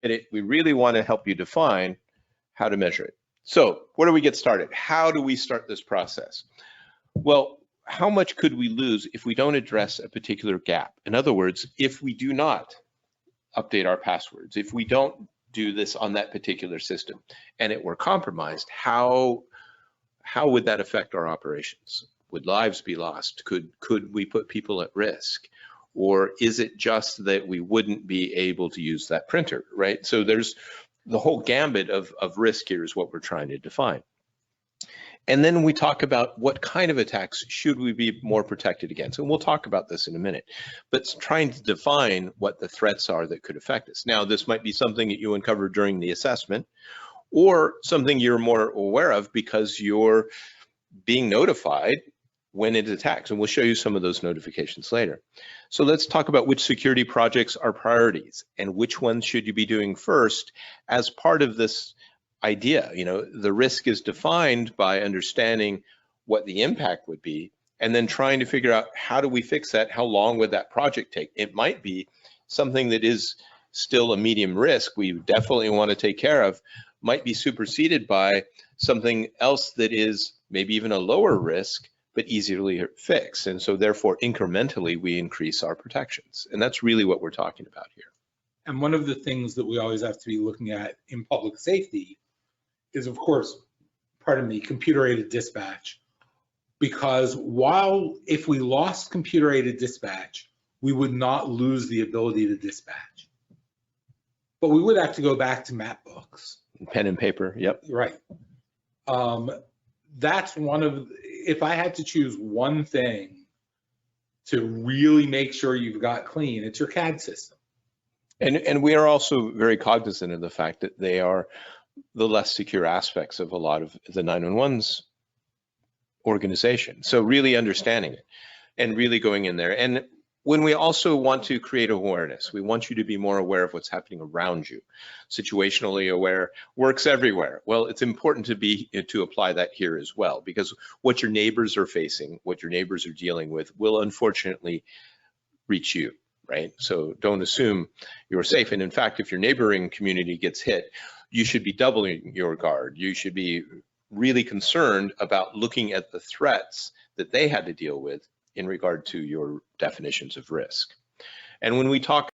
we really want to help you define how to measure it. So where do we get started? How do we start this process? Well, how much could we lose if we don't address a particular gap? In other words, if we do not update our passwords, if we don't do this on that particular system and it were compromised, how would that affect our operations? Would lives be lost? Could we put people at risk? Or is it just that we wouldn't be able to use that printer, right? So there's the whole gambit of risk here is what we're trying to define. And then we talk about what kind of attacks should we be more protected against. And we'll talk about this in a minute, but trying to define what the threats are that could affect us. Now, this might be something that you uncover during the assessment or something you're more aware of because you're being notified when it attacks. And we'll show you some of those notifications later. So let's talk about which security projects are priorities and which ones should you be doing first as part of this idea. You know, the risk is defined by understanding what the impact would be and then trying to figure out how do we fix that? How long would that project take? It might be something that is still a medium risk we definitely want to take care of, might be superseded by something else that is maybe even a lower risk but easily fixed. And so therefore incrementally we increase our protections. And that's really what we're talking about here. And one of the things that we always have to be looking at in public safety is, of course, computer-aided dispatch. Because if we lost computer-aided dispatch, we would not lose the ability to dispatch. But we would have to go back to map books. Pen and paper, yep. Right. That's one of, if I had to choose one thing to really make sure you've got clean, it's your CAD system. And we are also very cognizant of the fact that they are the less secure aspects of a lot of the 911's organization. So really understanding it and really going in there. And when we also want to create awareness, we want you to be more aware of what's happening around you. Situationally aware works everywhere. Well, it's important to apply that here as well, because what your neighbors are facing, what your neighbors are dealing with will unfortunately reach you, right? So don't assume you're safe. And in fact, if your neighboring community gets hit, you should be doubling your guard. You should be really concerned about looking at the threats that they had to deal with in regard to your definitions of risk. And when we talk